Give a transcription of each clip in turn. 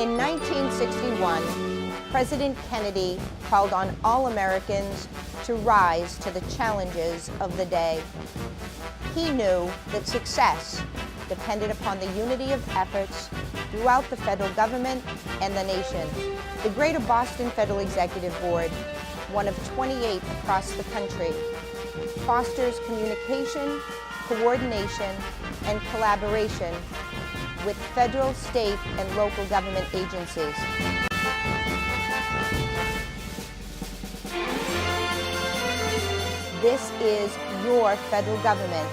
In 1961, President Kennedy called on all Americans to rise to the challenges of the day. He knew that success depended upon the unity of efforts throughout the federal government and the nation. The Greater Boston Federal Executive Board, one of 28 across the country, fosters communication, coordination, and collaboration with federal, state, and local government agencies. This is your federal government,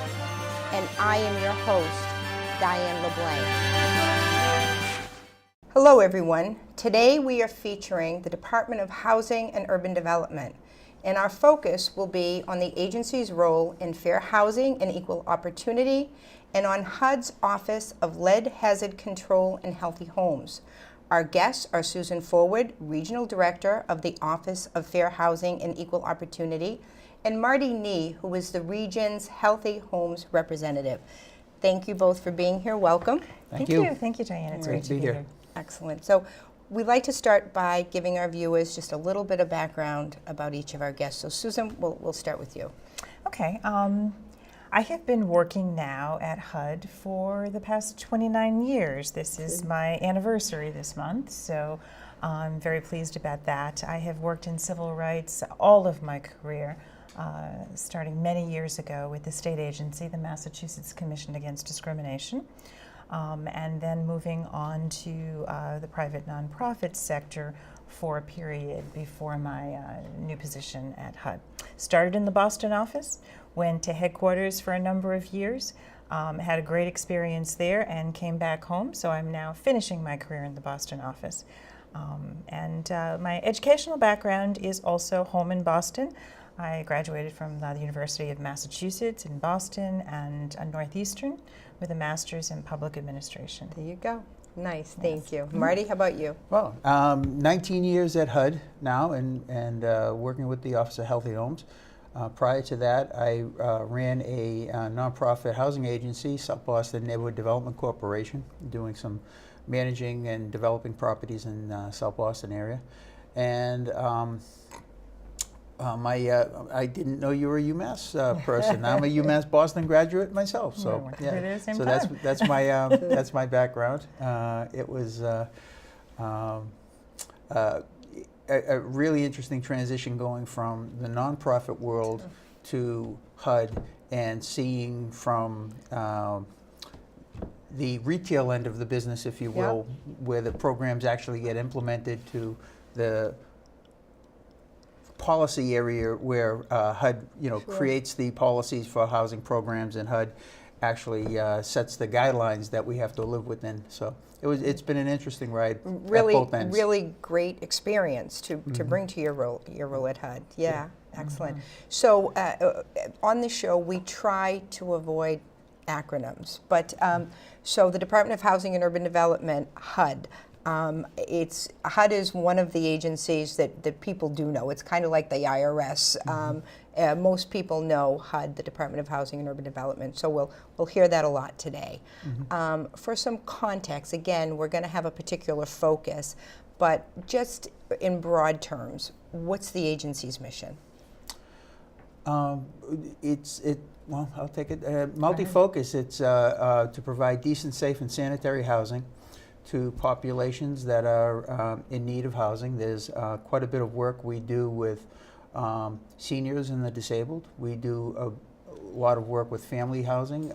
and I am your host, Diane LeBlanc. Hello everyone. Today we are featuring the Department of Housing and Urban Development, and our focus will be on the agency's role in fair housing and equal opportunity, and on HUD's Office of Lead Hazard Control and Healthy Homes. Our guests are Susan Forward, Regional Director of the Office of Fair Housing and Equal Opportunity, and Marty Nee, who is the region's Healthy Homes representative. Thank you both for being here. Welcome. Thank you. Thank you, Diane. It's great to be here. Excellent. So we'd like to start by giving our viewers just a little bit of background about each of our guests. So Susan, we'll start with you. Okay. I have been working now at HUD for the past 29 years. This is my anniversary this month, so I'm very pleased about that. I have worked in civil rights all of my career, starting many years ago with the state agency, the Massachusetts Commission Against Discrimination, and then moving on to the private nonprofit sector for a period before my new position at HUD. Started in the Boston office, went to headquarters for a number of years, had a great experience there, and came back home. So I'm now finishing my career in the Boston office. My educational background is also home in Boston. I graduated from the University of Massachusetts in Boston and Northeastern with a master's in public administration. There you go. Nice, thank you. Marty, how about you? Well, 19 years at HUD now and working with the Office of Healthy Homes. Prior to that, I ran a nonprofit housing agency, South Boston Neighborhood Development Corporation, doing some managing and developing properties in South Boston area. And I didn't know you were a UMass person. I'm a UMass Boston graduate myself, so yeah. So that's my that's my background. It was a really interesting transition going from the nonprofit world to HUD and seeing from the retail end of the business, if you will, where the programs actually get implemented, to the policy area where HUD, creates the policies for housing programs, and HUD actually sets the guidelines that we have to live within. So it's been an interesting ride at both ends. Really great experience to bring to your role at HUD. Yeah, excellent. So on the show we try to avoid acronyms, but so the Department of Housing and Urban Development, HUD. HUD is one of the agencies that people do know. It's kind of like the IRS. Most people know HUD, the Department of Housing and Urban Development, so we'll hear that a lot today. For some context, again, we're going to have a particular focus, but just in broad terms, what's the agency's mission? Well, I'll take it. Multi-focus. It's to provide decent, safe, and sanitary housing to populations that are in need of housing. There's quite a bit of work we do with seniors and the disabled. We do a lot of work with family housing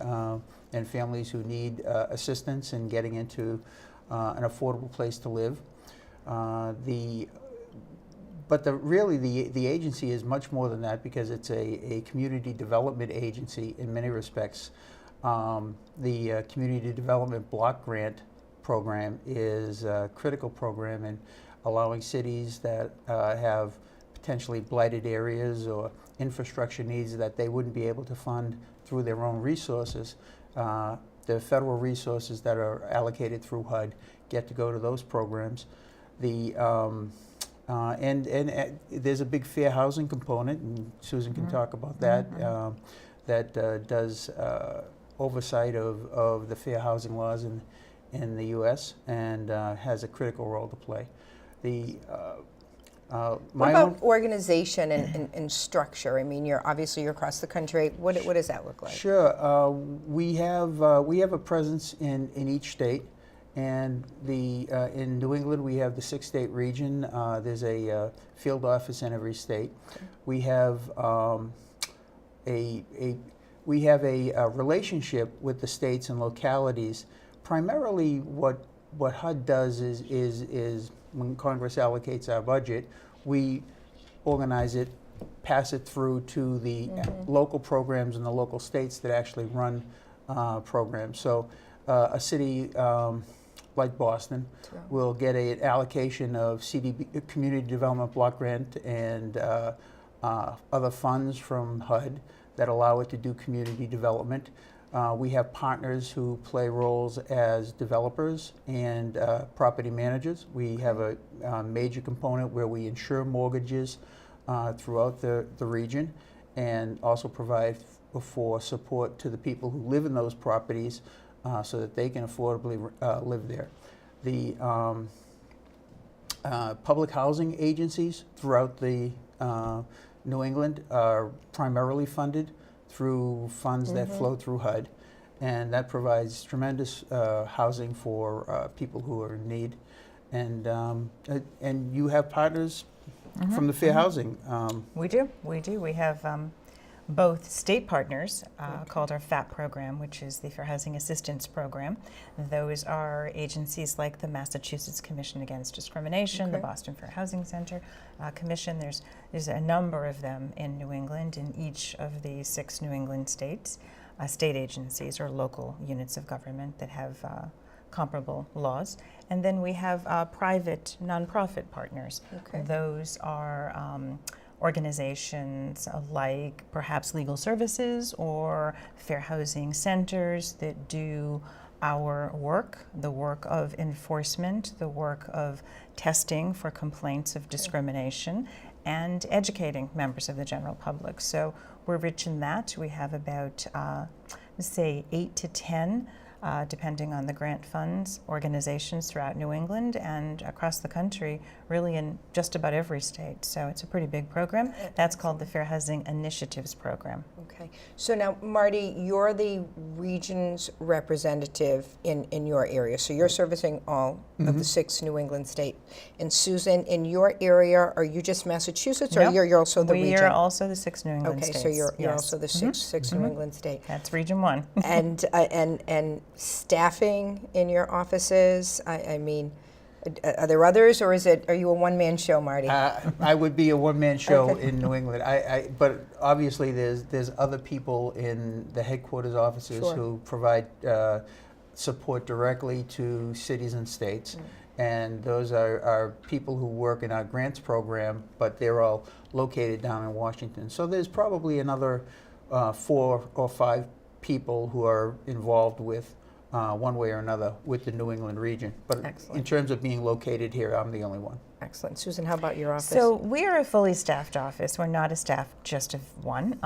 and families who need assistance in getting into an affordable place to live. But really the agency is much more than that, because it's a community development agency in many respects. The Community Development Block Grant program is a critical program in allowing cities that have potentially blighted areas or infrastructure needs that they wouldn't be able to fund through their own resources. The federal resources that are allocated through HUD get to go to those programs. And there's a big fair housing component, and Susan can talk about that, that does oversight of the fair housing laws in the U.S. and has a critical role to play. What about organization and structure? I mean, you're across the country. What does that look like? Sure. We have a presence in each state, and in New England we have the 6-state region. There's a field office in every state. We have a relationship with the states and localities. Primarily, what HUD does is when Congress allocates our budget, we organize it, pass it through to the local programs in the local states that actually run programs. So a city like Boston will get an allocation of CDB, Community Development Block Grant, and other funds from HUD that allow it to do community development. We have partners who play roles as developers and property managers. We have a major component where we insure mortgages throughout the region, and also provide for support to the people who live in those properties so that they can affordably live there. The public housing agencies throughout the New England are primarily funded through funds that flow through HUD, and that provides tremendous housing for people who are in need. And you have partners from the fair housing. We do. We have both state partners called our FAP program, which is the Fair Housing Assistance Program. Those are agencies like the Massachusetts Commission Against Discrimination, the Boston Fair Housing Center Commission. There's a number of them in New England, in each of the 6 New England states, state agencies or local units of government that have comparable laws. And then we have private nonprofit partners. Those are organizations like perhaps legal services or fair housing centers that do our work, the work of enforcement, the work of testing for complaints of discrimination, and educating members of the general public. So we're rich in that. We have about, say, 8 to 10 depending on the grant funds, organizations throughout New England and across the country, really in just about every state. So it's a pretty big program. That's called the Fair Housing Initiatives Program. Okay. So now, Marty, you're the region's representative in your area. So you're servicing all of the 6 New England states. And Susan, in your area, are you just Massachusetts, or you're also the region? We are also the 6 New England states. Okay, so you're also the 6 New England state. That's Region 1. and staffing in your offices, I mean, are there others, or are you a one-man show, Marty? I would be a one-man show in New England. But obviously there's other people in the headquarters offices who provide support directly to cities and states. And those are people who work in our grants program, but they're all located down in Washington. So there's probably another 4 or 5 people who are involved with one way or another with the New England region. But in terms of being located here, I'm the only one. Excellent. Susan, how about your office? So we are a fully staffed office. We're not a staff just of one.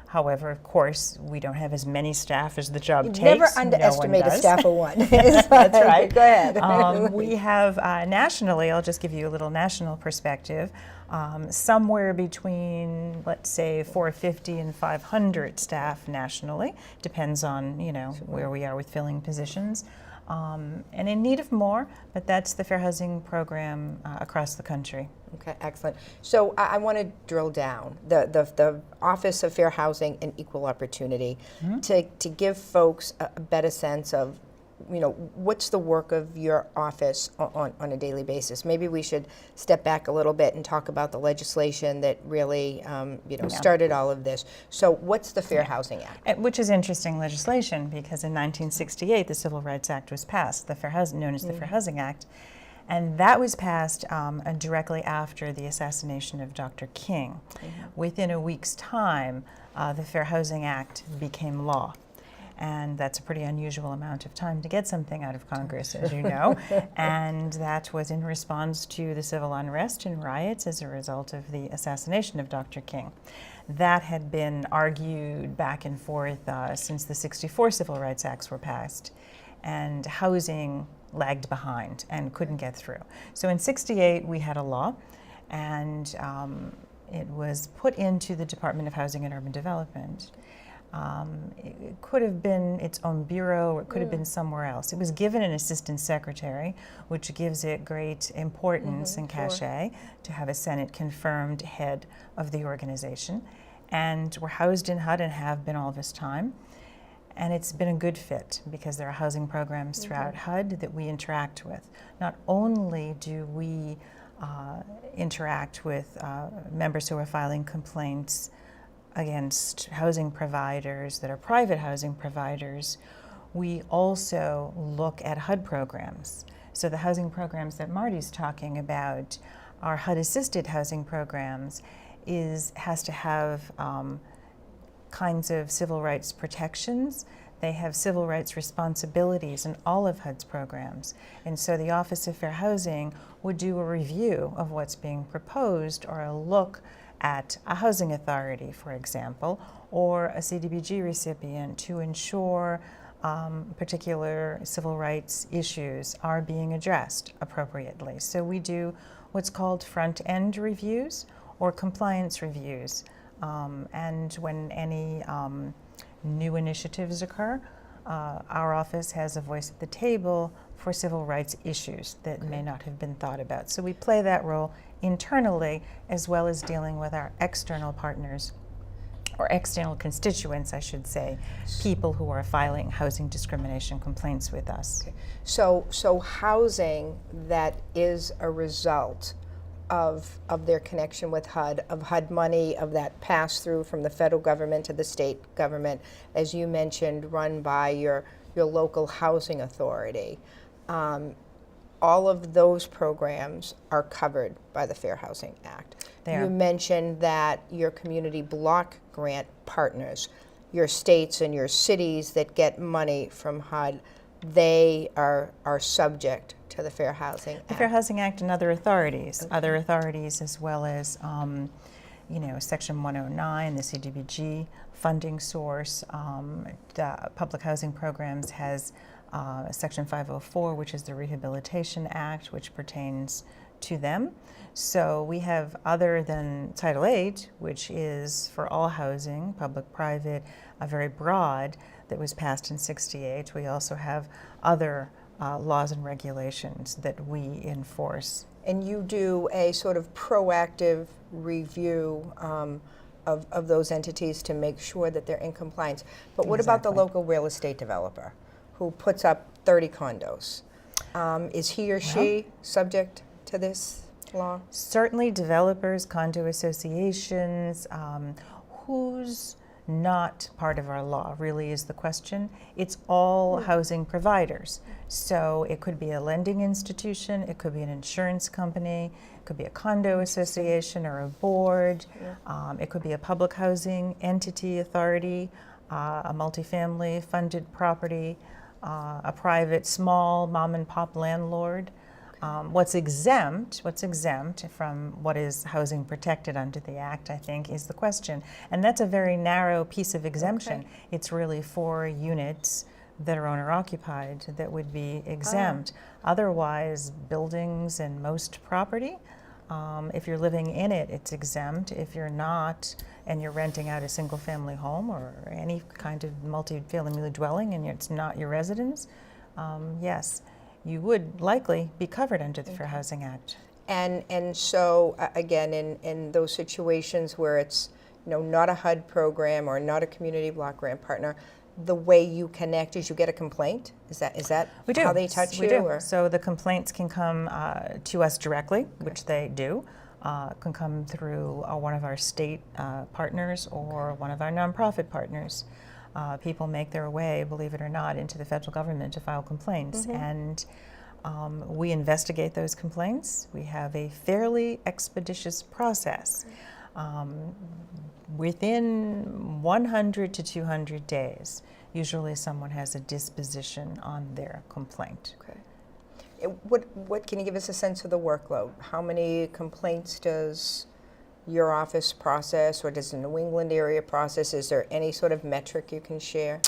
However, of course, we don't have as many staff as the job takes. Never underestimate a staff of one. That's right. Go ahead. We have nationally, I'll just give you a little national perspective, somewhere between, let's say, 450 and 500 staff nationally. Depends on, where we are with filling positions. And in need of more, but that's the Fair Housing Program across the country. Okay, excellent. So I want to drill down the Office of Fair Housing and Equal Opportunity to give folks a better sense of, what's the work of your office on a daily basis. Maybe we should step back a little bit and talk about the legislation that really, started all of this. So what's the Fair Housing Act? Which is interesting legislation, because in 1968 the Civil Rights Act was passed, known as the Fair Housing Act. And that was passed directly after the assassination of Dr. King. Within a week's time, the Fair Housing Act became law. And that's a pretty unusual amount of time to get something out of Congress, as you know. And that was in response to the civil unrest and riots as a result of the assassination of Dr. King. That had been argued back and forth since the '64 Civil Rights Acts were passed. and housing lagged behind and couldn't get through. So in '68 we had a law, and it was put into the Department of Housing and Urban Development. It could have been its own bureau, or it could have been somewhere else. It was given an assistant secretary, which gives it great importance and cachet to have a Senate confirmed head of the organization. And we're housed in HUD and have been all this time. And it's been a good fit because there are housing programs throughout HUD that we interact with. Not only do we interact with members who are filing complaints against housing providers that are private housing providers, we also look at HUD programs. So the housing programs that Marty's talking about, our HUD-assisted housing programs, has to have kinds of civil rights protections. They have civil rights responsibilities in all of HUD's programs. And so the Office of Fair Housing would do a review of what's being proposed, or a look at a housing authority, for example, or a CDBG recipient, to ensure particular civil rights issues are being addressed appropriately. So we do what's called front-end reviews or compliance reviews. And when any new initiatives occur, our office has a voice at the table for civil rights issues that may not have been thought about. So we play that role internally, as well as dealing with our external partners, or external constituents, I should say, people who are filing housing discrimination complaints with us. Okay. So housing that is a result of their connection with HUD, of HUD money, of that pass-through from the federal government to the state government, as you mentioned, run by your local housing authority. All of those programs are covered by the Fair Housing Act. You mentioned that your community block grant partners, your states and your cities that get money from HUD, they are subject to the Fair Housing Act. The Fair Housing Act and other authorities, as well as Section 109, the CDBG funding source. The Public Housing Programs has Section 504, which is the Rehabilitation Act, which pertains to them. So we have, other than Title VIII, which is for all housing, public, private, very broad, that was passed in '68. We also have other laws and regulations that we enforce. And you do a sort of proactive review of those entities to make sure that they're in compliance. But what about the local real estate developer who puts up 30 condos? Is he or she subject to this law? Certainly developers, condo associations, who's not part of our law really is the question. It's all housing providers. So it could be a lending institution, it could be an insurance company, it could be a condo association or a board, it could be a public housing entity, authority, a multifamily funded property, a private small mom and pop landlord. What's exempt from what is housing protected under the Act, I think, is the question. And that's a very narrow piece of exemption. It's really for units that are owner-occupied that would be exempt. Otherwise, buildings and most property, if you're living in it, it's exempt. If you're not, and you're renting out a single-family home or any kind of multi-family dwelling and it's not your residence, yes, you would likely be covered under the Fair Housing Act. And so again, in those situations where it's not a HUD program or not a community block grant partner, the way you connect is you get a complaint? Is that we do. How they touch we you? do. Or? So the complaints can come to us directly, which they do. Can come through one of our state partners or one of our nonprofit partners. People make their way, believe it or not, into the federal government to file complaints. And we investigate those complaints. We have a fairly expeditious process. Within 100 to 200 days, usually someone has a disposition on their complaint. Okay. What can you give us a sense of the workload? How many complaints does your office process, or does the New England area process? Is there any sort of metric you can share?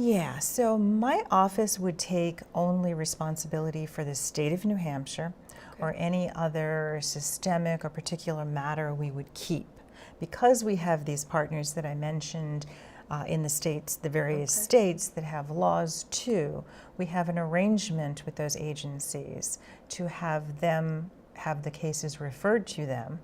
Yeah, so my office would take only responsibility for the state of New Hampshire or any other systemic or particular matter we would keep. Because we have these partners that I mentioned in the states, the various states that have laws too, we have an arrangement with those agencies to have them have the cases referred to them.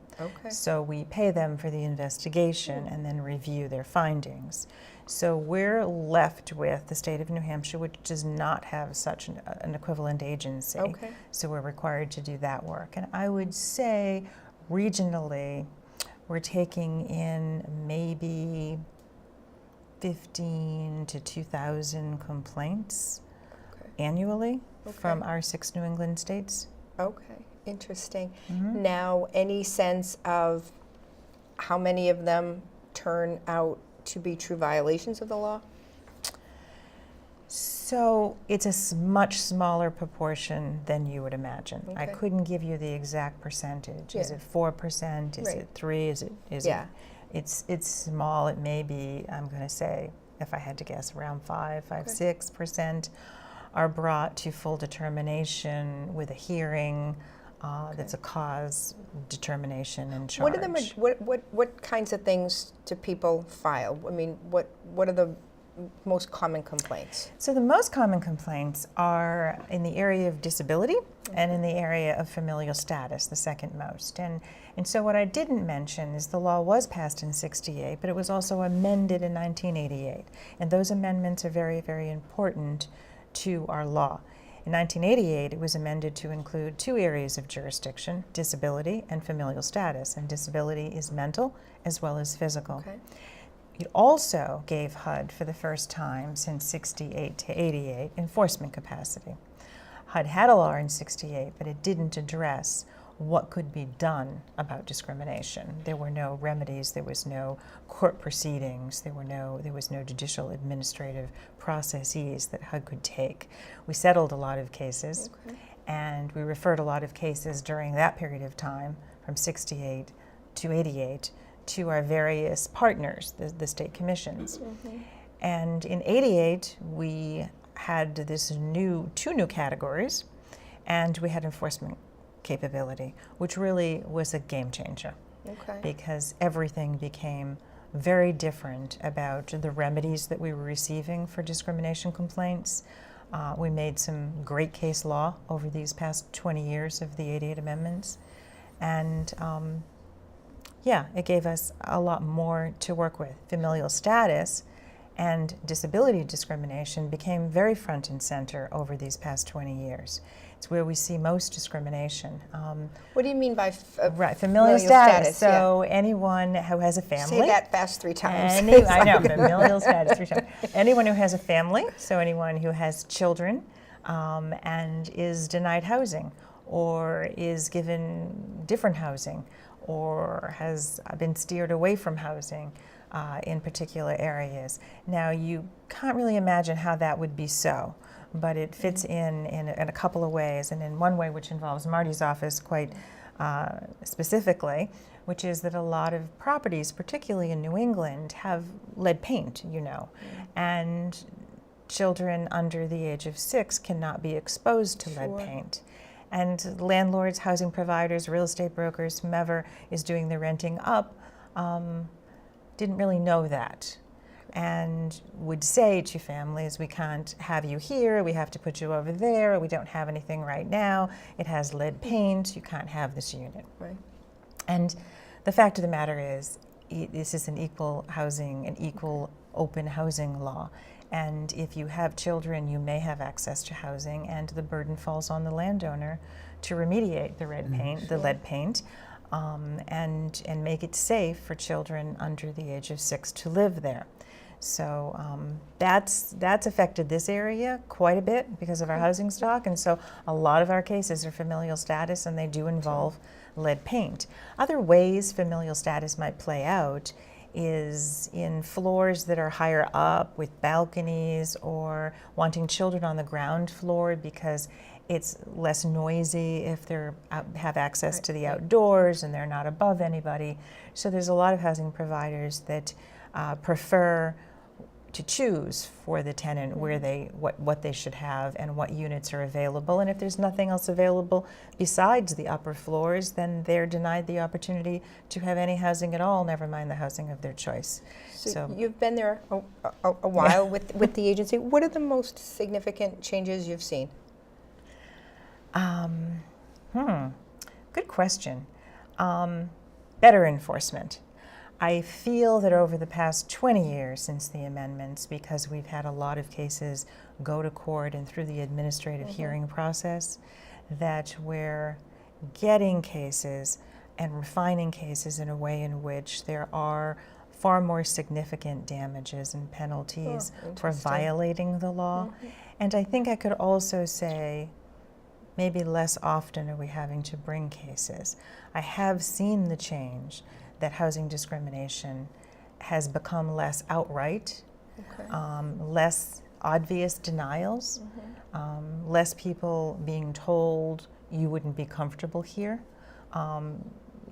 So we pay them for the investigation and then review their findings. So we're left with the state of New Hampshire, which does not have such an equivalent agency. So we're required to do that work. And I would say regionally, we're taking in maybe 15 to 2,000 complaints annually from our 6 New England states. Interesting. Now, any sense of how many of them turn out to be true violations of the law? So it's a much smaller proportion than you would imagine. I couldn't give you the exact percentage. Is it 4%? Is it 3? Is it? It's small. It may be, I'm going to say, if I had to guess, around 6% are brought to full determination with a hearing. That's a cause determination and charge. What kinds of things do people file? I mean, what are the most common complaints? So the most common complaints are in the area of disability and in the area of familial status, the second most. And so what I didn't mention is the law was passed in '68, but it was also amended in 1988. And those amendments are very, very important to our law. In 1988, it was amended to include 2 areas of jurisdiction, disability and familial status. And disability is mental as well as physical. It also gave HUD, for the first time since '68 to '88, enforcement capacity. HUD had a law in '68, but it didn't address what could be done about discrimination. There were no remedies, there was no court proceedings, there was no judicial administrative processes that HUD could take. We settled a lot of cases, and we referred a lot of cases during that period of time, from '68 to '88, to our various partners, the state commissions. And in '88, we had two new categories, and we had enforcement capability, which really was a game changer, because everything became very different about the remedies that we were receiving for discrimination complaints. We made some great case law over these past 20 years of the '88 amendments, and it gave us a lot more to work with. Familial status and disability discrimination became very front and center over these past 20 years. It's where we see most discrimination. What do you mean by familial status? So anyone who has a family. Say that fast 3 times. I know, familial status 3 times. Anyone who has a family, so anyone who has children and is denied housing or is given different housing or has been steered away from housing in particular areas. Now, you can't really imagine how that would be so, but it fits in a couple of ways, and in one way which involves Marty's office quite specifically, which is that a lot of properties, particularly in New England, have lead paint, and children under the age of 6 cannot be exposed to lead paint. And landlords, housing providers, real estate brokers, whomever is doing the renting up, didn't really know that, and would say to families, we can't have you here, we have to put you over there, we don't have anything right now, it has lead paint, you can't have this unit. And the fact of the matter is, this is an equal housing, an equal open housing law. And if you have children, you may have access to housing, and the burden falls on the landowner to remediate the lead paint, and make it safe for children under the age of 6 to live there. So that's affected this area quite a bit because of our housing stock, and so a lot of our cases are familial status, and they do involve lead paint. Other ways familial status might play out is in floors that are higher up with balconies, or wanting children on the ground floor because it's less noisy if they have access to the outdoors and they're not above anybody. So there's a lot of housing providers that prefer to choose for the tenant where they what they should have and what units are available. And if there's nothing else available besides the upper floors, then they're denied the opportunity to have any housing at all, never mind the housing of their choice. So you've been there a while with the agency. What are the most significant changes you've seen? Good question. Better enforcement. I feel that over the past 20 years since the amendments, because we've had a lot of cases go to court and through the administrative hearing process, that we're getting cases and refining cases in a way in which there are far more significant damages and penalties for violating the law. And I think I could also say maybe less often are we having to bring cases. I have seen the change that housing discrimination has become less outright, less obvious denials, less people being told you wouldn't be comfortable here.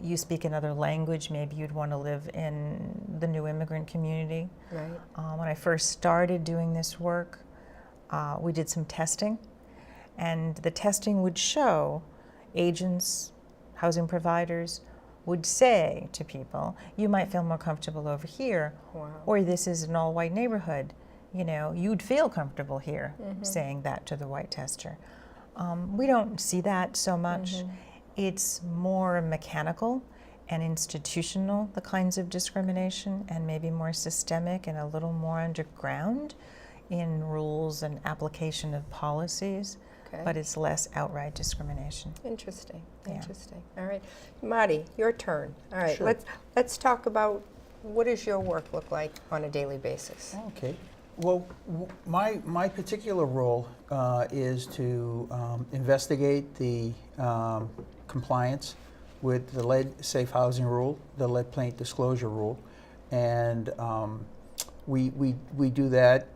You speak another language, maybe you'd want to live in the new immigrant community. Right. When I first started doing this work, we did some testing, and the testing would show agents, housing providers, would say to people, you might feel more comfortable over here, or this is an all-white neighborhood. You know, you'd feel comfortable here, saying that to the white tester. We don't see that so much. It's more mechanical and institutional, the kinds of discrimination, and maybe more systemic and a little more underground in rules and application of policies. But it's less outright discrimination. Interesting. Yeah. Interesting. All right, Marty, your turn. All right, Sure. let's talk about what does your work look like on a daily basis. Okay. Well, my particular role is to investigate the compliance with the lead safe housing rule, the lead paint disclosure rule, and we do that.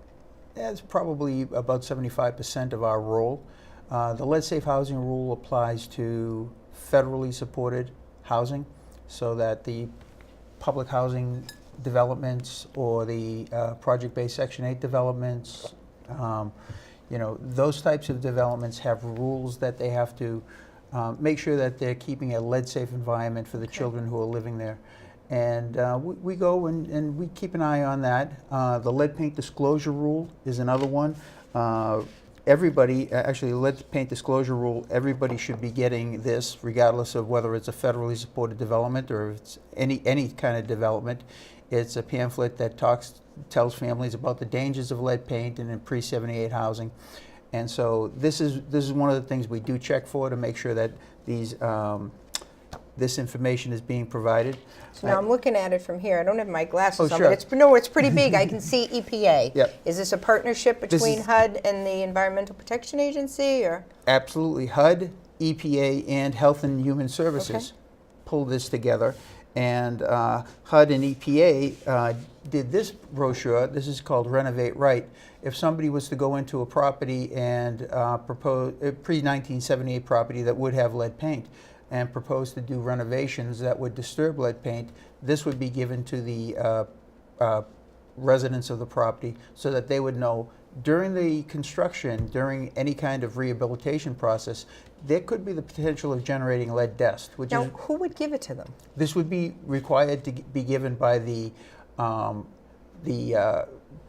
That's probably about 75% of our role. The lead safe housing rule applies to federally supported housing, so that the public housing developments or the project-based Section 8 developments, you know, those types of developments have rules that they have to make sure that they're keeping a lead-safe environment for the children who are living there. And we go and we keep an eye on that. The lead paint disclosure rule is another one. Everybody, actually, the lead paint disclosure rule, everybody should be getting this, regardless of whether it's a federally supported development or if it's any kind of development. It's a pamphlet that tells families about the dangers of lead paint and in pre-78 housing. And so this is one of the things we do check for to make sure that these this information is being provided. So now I'm looking at it from here. I don't have my glasses on, sure. but it's pretty big. I can see EPA. Yep. Is this a partnership between HUD and the Environmental Protection Agency, or? Absolutely. HUD, EPA, and Health and Human Services pulled this together. And HUD and EPA did this brochure. This is called Renovate Right. If somebody was to go into a property and propose a pre-1978 property that would have lead paint and propose to do renovations that would disturb lead paint, this would be given to the residents of the property so that they would know during the construction, during any kind of rehabilitation process, there could be the potential of generating lead dust. Now, who would give it to them? This would be required to be given by the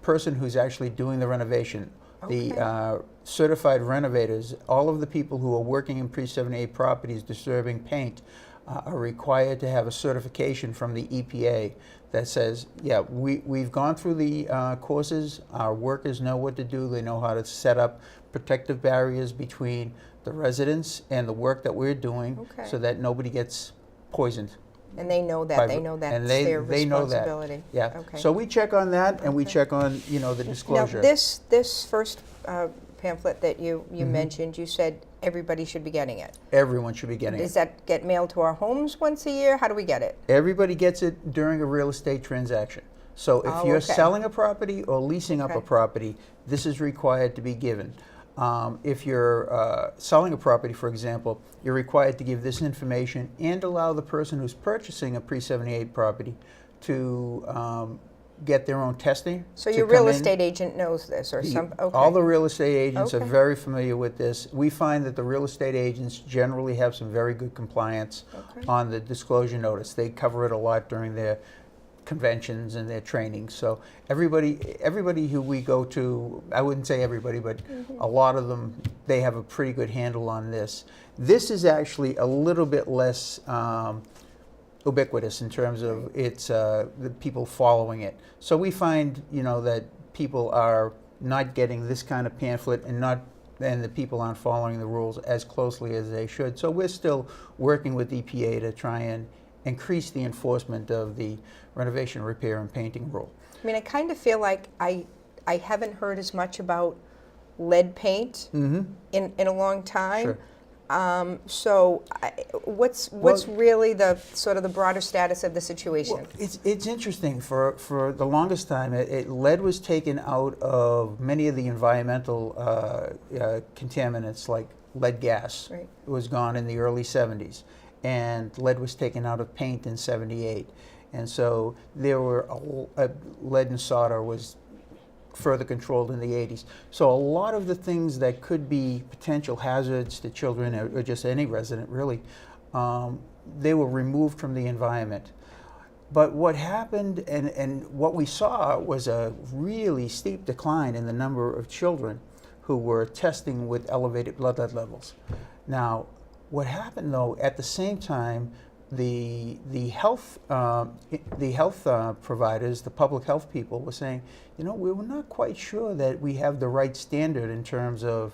person who's actually doing the renovation. The certified renovators, all of the people who are working in pre-78 properties disturbing paint are required to have a certification from the EPA that says, yeah, we've gone through the courses, our workers know what to do, they know how to set up protective barriers between the residents and the work that we're doing so that nobody gets poisoned. And they know that. They know that's their responsibility. Know that. Yeah. So we check on that, and we check on the disclosure. Now, this first pamphlet that you mentioned, you said everybody should be getting it. Everyone should be getting it. Does that get mailed to our homes once a year? How do we get it? Everybody gets it during a real estate transaction. So if you're selling a property or leasing up a property, this is required to be given. If you're selling a property, for example, you're required to give this information and allow the person who's purchasing a pre-78 property to get their own testing. So to your come real in. estate agent knows this, or some, okay. All the real estate agents are Okay. very familiar with this. We find that the real estate agents generally have some very good compliance Okay. on the disclosure notice. They cover it a lot during their conventions and their trainings. So everybody who we go to, I wouldn't say everybody, but a lot of them, they have a pretty good handle on this. This is actually a little bit less ubiquitous in terms of its the people following it. So we find, you know, that people are not getting this kind of pamphlet and the people aren't following the rules as closely as they should. So we're still working with EPA to try and increase the enforcement of the renovation, repair, and painting rule. I mean, I kind of feel like I haven't heard as much about lead paint in a long time. Sure. So what's really the sort of the broader status of the situation? Well, it's interesting. For the longest time, lead was taken out of many of the environmental contaminants, like lead gas. Right. It was gone in the early 70s, and lead was taken out of paint in 78. And so there were lead and solder was further controlled in the 80s. So a lot of the things that could be potential hazards to children or just any resident really, they were removed from the environment. But what happened and what we saw was a really steep decline in the number of children who were testing with elevated blood lead levels. Now, what happened though, at the same time, the health providers, the public health people, were saying, you know, we were not quite sure that we have the right standard in terms of,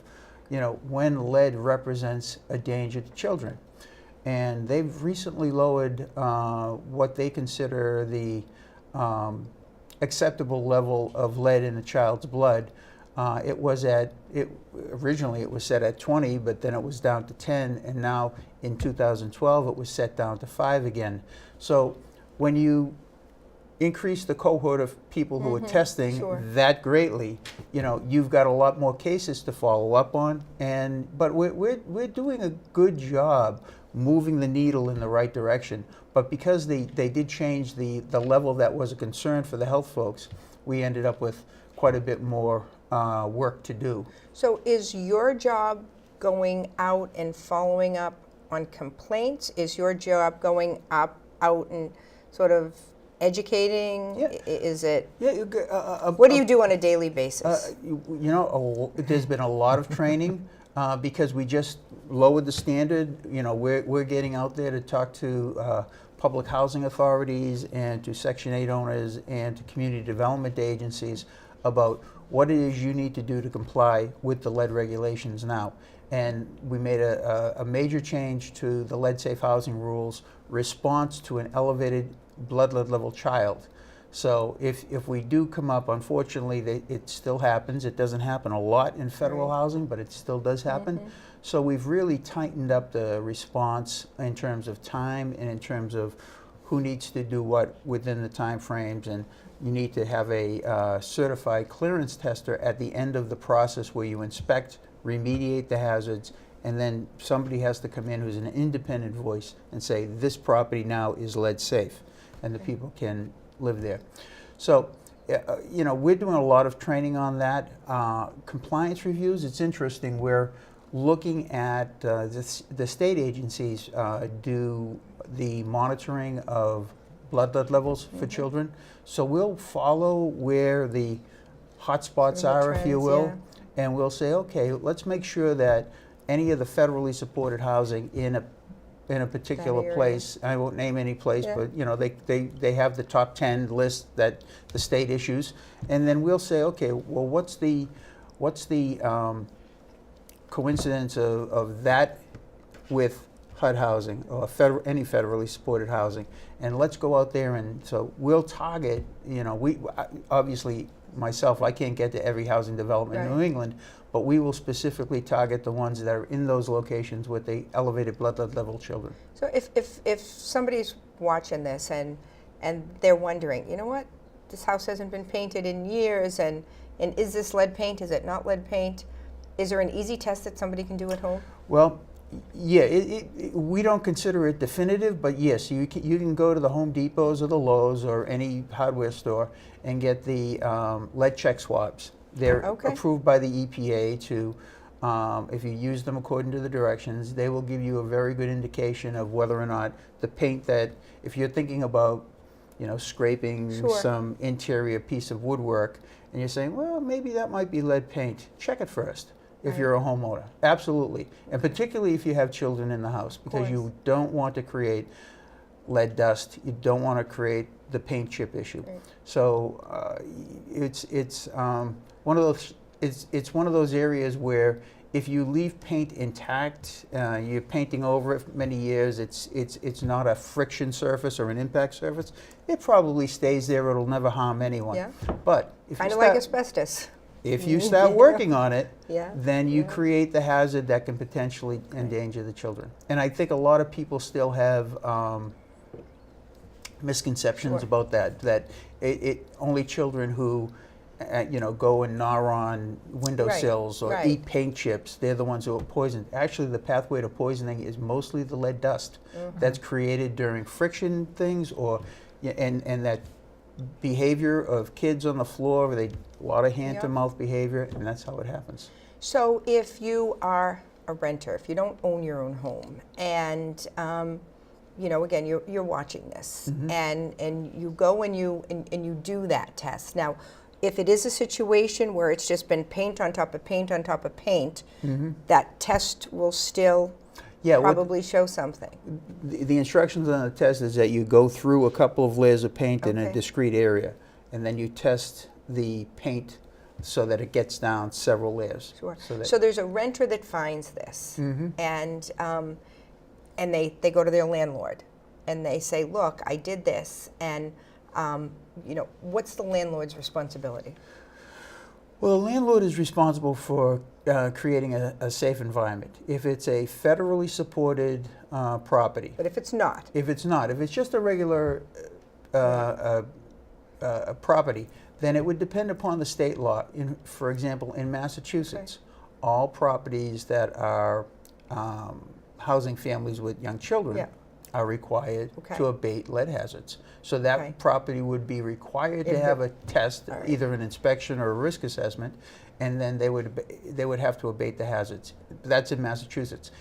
you know, when lead represents a danger to children. And they've recently lowered what they consider the acceptable level of lead in a child's blood. Originally it was set at 20, but then it was down to 10, and now in 2012 it was set down to 5 again. So when you increase the cohort of people who are testing Sure. that greatly, you know, you've got a lot more cases to follow up on, but we're doing a good job moving the needle in the right direction. But because they did change the level that was a concern for the health folks, we ended up with quite a bit more work to do. So is your job going out and following up on complaints? Is your job going out and sort of educating? Yeah. Is it? Yeah. What do you do on a daily basis? You know, there's been a lot of training because we just lowered the standard. You know, we're getting out there to talk to public housing authorities and to Section 8 owners and to community development agencies about what it is you need to do to comply with the lead regulations now. And we made a major change to the lead safe housing rules response to an elevated blood lead level child. So if we do come up, unfortunately, it still happens. It doesn't happen a lot in federal housing, but it still does happen. So we've really tightened up the response in terms of time and in terms of who needs to do what within the time frames, and you need to have a certified clearance tester at the end of the process where you inspect, remediate the hazards, and then somebody has to come in who's an independent voice and say, this property now is lead safe, and the people can live there. So, you know, we're doing a lot of training on that. Compliance reviews, it's interesting. We're looking at the state agencies do the monitoring of blood lead levels for children. So we'll follow where the hot spots are, if you will, and we'll say, okay, let's make sure that any of the federally supported housing in a particular place, I won't name any place, but you know, they have the top 10 list that the state issues, and then we'll say, okay, well, what's the coincidence of that with HUD housing or any federally supported housing, and let's go out there, and so we'll target, you know, we obviously, myself, I can't get to every housing development in New England, but we will specifically target the ones that are in those locations with the elevated blood lead level children. So if somebody's watching this and they're wondering, you know what, this house hasn't been painted in years, and is this lead paint, is it not lead paint? Is there an easy test that somebody can do at home? Well, Yeah, we don't consider it definitive, but yes, you can go to the Home Depots or the Lowe's or any hardware store and get the lead check swabs. They're Okay. approved by the EPA to, if you use them according to the directions, they will give you a very good indication of whether or not the paint that, if you're thinking about, scraping Sure. some interior piece of woodwork, and you're saying, well, maybe that might be lead paint, check it first. If Right. you're a homeowner, absolutely, and particularly if you have children in the house, because you course. don't want to create lead dust. You don't want to create the paint chip issue. Right. So it's one of those. It's one of those areas where if you leave paint intact, you're painting over it for many years. It's not a friction surface or an impact surface. It probably stays there. It'll never harm anyone. Yeah. But if Kind you of like start, asbestos. if you start working on it, Yeah. then you Yeah. create the hazard that can potentially endanger the children. And I think a lot of people still have misconceptions Sure. about that. That it only children who, go and gnaw on windowsills or right. eat paint chips, they're the ones who are poisoned. Actually, the pathway to poisoning is mostly the lead dust that's created during friction things, or and that behavior of kids on the floor, where a lot of hand-to-mouth behavior, and that's how it happens. So if you are a renter, if you don't own your own home, and again, you're watching this, and you go and you do that test. Now, if it is a situation where it's just been paint on top of paint on top of paint, that test will still probably show something. The instructions on the test is that you go through a couple of layers of paint in a Okay. discrete area, and then you test the paint so that it gets down several layers. Sure. So that, So there's a renter that finds this, and they go to their landlord, and they say, "Look, I did this," and what's the landlord's responsibility? well, the landlord is responsible for creating a safe environment. If it's a federally supported property, But if it's not, if it's just a regular property, then it would depend upon the state law. For example, in Massachusetts, all properties that are housing families with young children are required to abate lead hazards. So that property would be required to have a test, either an inspection or a risk assessment, and then they would have to abate the hazards. That's in Massachusetts.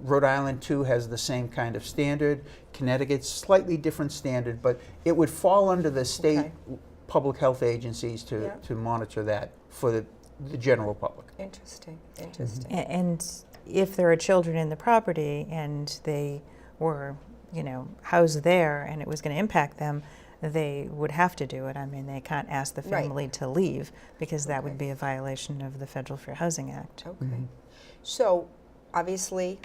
Rhode Island too has the same kind of standard. Connecticut's slightly different standard, but it would fall under the state public health agencies to monitor that for the general public. interesting. And if there are children in the property and they were, housed there and it was going to impact them, they would have to do it. I mean, they can't ask the family to leave, because that would be a violation of the Federal Fair Housing Act. Okay. So, obviously,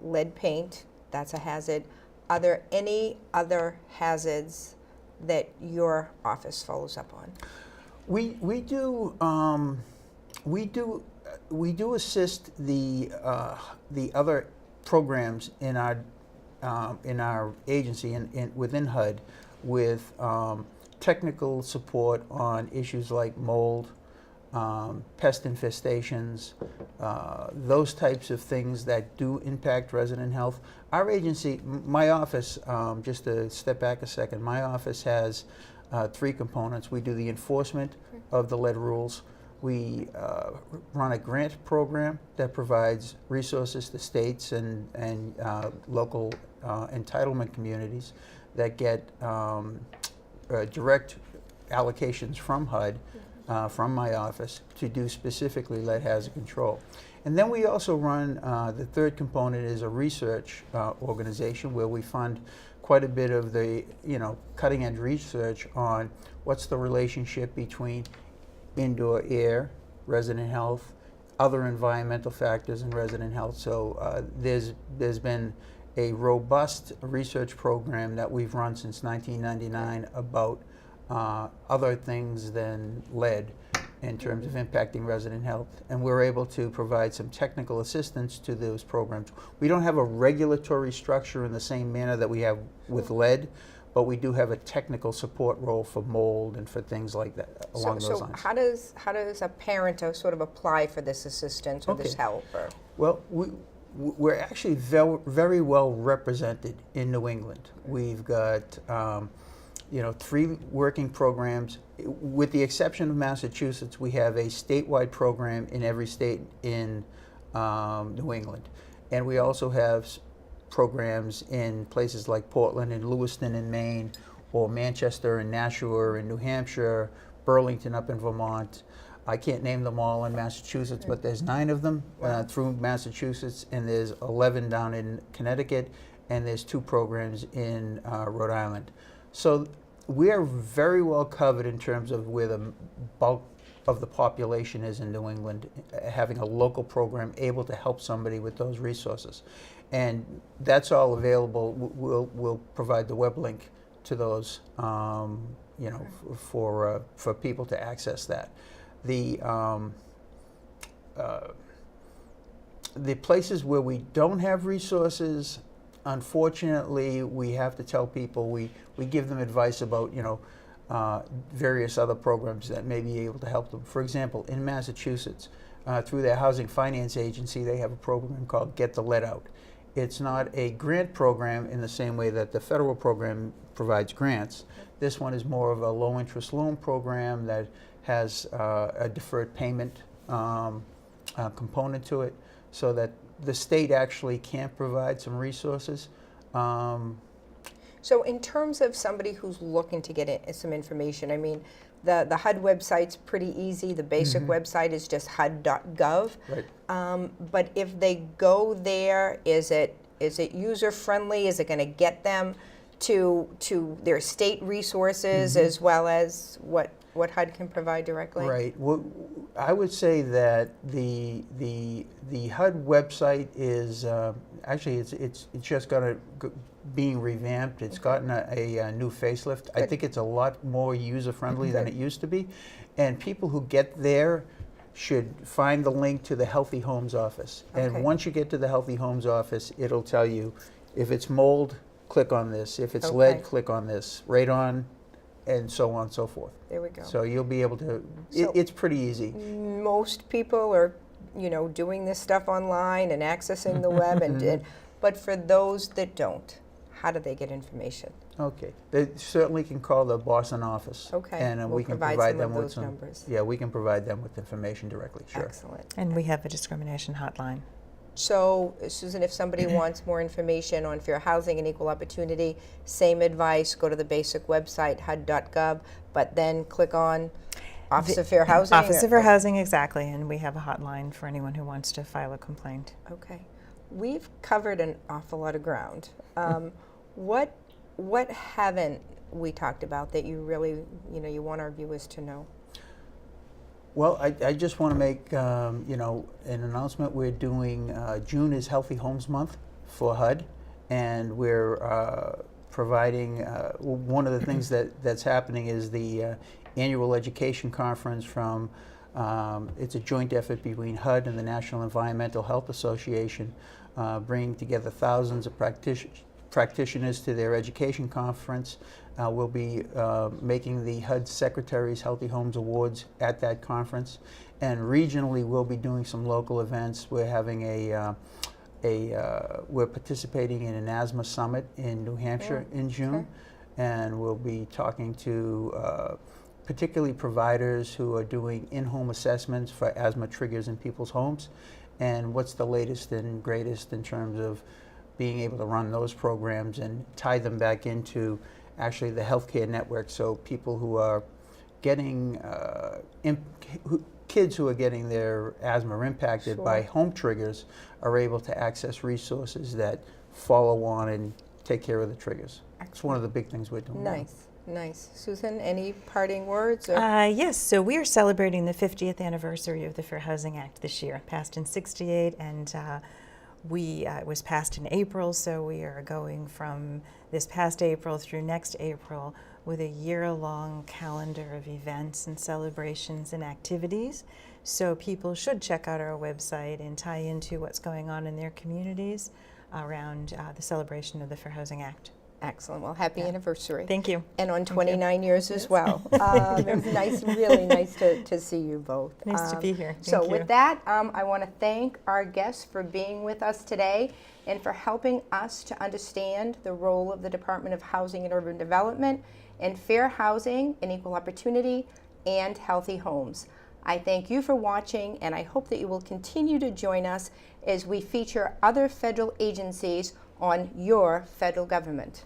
lead paint, that's a hazard. Are there any other hazards that your office follows up on? We do assist the other programs in our agency and within HUD with technical support on issues like mold, pest infestations, those types of things that do impact resident health. Our agency, my office, just to step back a second, my office has 3 components. We do the enforcement of the lead rules. We run a grant program that provides resources to states and local entitlement communities that get direct allocations from HUD, from my office, to do specifically lead hazard control. And then we also run, the third component is a research organization where we fund quite a bit of the cutting edge research on what's the relationship between indoor air, resident health, other environmental factors in resident health. So there's been a robust research program that we've run since 1999 about other things than lead in terms of impacting resident health, and we're able to provide some technical assistance to those programs. We don't have a regulatory structure in the same manner that we have with lead, but we do have a technical support role for mold and for things like that along those lines. So how does a parent sort of apply for this assistance or this help? Or? Well, we're actually very well represented in New England. We've got 3 working programs. With the exception of Massachusetts, we have a statewide program in every state in New England. And we also have programs in places like Portland and Lewiston in Maine, or Manchester and Nashua in New Hampshire, Burlington up in Vermont. I can't name them all in Massachusetts, but there's 9 of them through Massachusetts, and there's 11 down in Connecticut, and there's 2 programs in Rhode Island. So we are very well covered in terms of where the bulk of the population is in New England, having a local program able to help somebody with those resources. And that's all available. We'll provide the web link to those, for people to access that. The places where we don't have resources, unfortunately, we have to tell people, we give them advice about, various other programs that may be able to help them. For example, in Massachusetts, through their housing finance agency, they have a program called Get the Lead Out. It's not a grant program in the same way that the federal program provides grants. This one is more of a low interest loan program that has a deferred payment component to it, so that the state actually can provide some resources. So in terms of somebody who's looking to get some information, I mean, the HUD website's pretty easy. The basic website is just HUD.gov. Right. But if they go there, is it user friendly? Is it going to get them to their state resources as well as what HUD can provide directly? Right. Well, I would say that the HUD website is actually it's just being revamped. It's gotten a new facelift. I think it's a lot more user friendly than it used to be, and people who get there should find the link to the Healthy Homes office. And once you get to the Healthy Homes office, it'll tell you if it's mold, click on this. If it's lead, click on this. Radon, and so on and so forth. There we go. So you'll be able to, it's pretty easy. Most people are, doing this stuff online and accessing the web, but for those that don't, how do they get information? Okay, they certainly can call the Boston office. Okay, and we'll we can provide them with those numbers. Yeah, we can provide them with information directly. Sure. Excellent. And we have a discrimination hotline. So, Susan, if somebody wants more information on fair housing and equal opportunity, same advice, go to the basic website, HUD.gov, but then click on Office of Fair Housing? Office of Fair Housing, exactly, and we have a hotline for anyone who wants to file a complaint. Okay. We've covered an awful lot of ground. What haven't we talked about that you really, you want our viewers to know? Well, I just want to make an announcement. We're doing June is Healthy Homes Month for HUD, and we're providing one of the things that's happening is the annual education conference from it's a joint effort between HUD and the National Environmental Health Association, bringing together thousands of practitioners to their education conference. We'll be making the HUD Secretary's Healthy Homes Awards at that conference, and regionally we'll be doing some local events. We're having we're participating in an asthma summit in New Hampshire in June, and we'll be talking to particularly providers who are doing in-home assessments for asthma triggers in people's homes, and what's the latest and greatest in terms of being able to run those programs and tie them back into actually the healthcare network, so people who are getting, kids who are getting their asthma impacted by home triggers are able to access resources that follow on and take care of the triggers. It's one of the big things we're doing. Nice. Nice. Susan, any parting words? Yes, so we are celebrating the 50th anniversary of the Fair Housing Act this year, passed in '68, and it was passed in April, so we are going from this past April through next April with a year-long calendar of events and celebrations and activities. So people should check out our website and tie into what's going on in their communities around the celebration of the Fair Housing Act. Excellent. Well, happy anniversary. Thank you. And on 29 years as well. It was nice, really nice to see you both. Nice to be here. So Thank you. with that, I want to thank our guests for being with us today and for helping us to understand the role of the Department of Housing and Urban Development in fair housing and equal opportunity and healthy homes. I thank you for watching, and I hope that you will continue to join us as we feature other federal agencies on your federal government.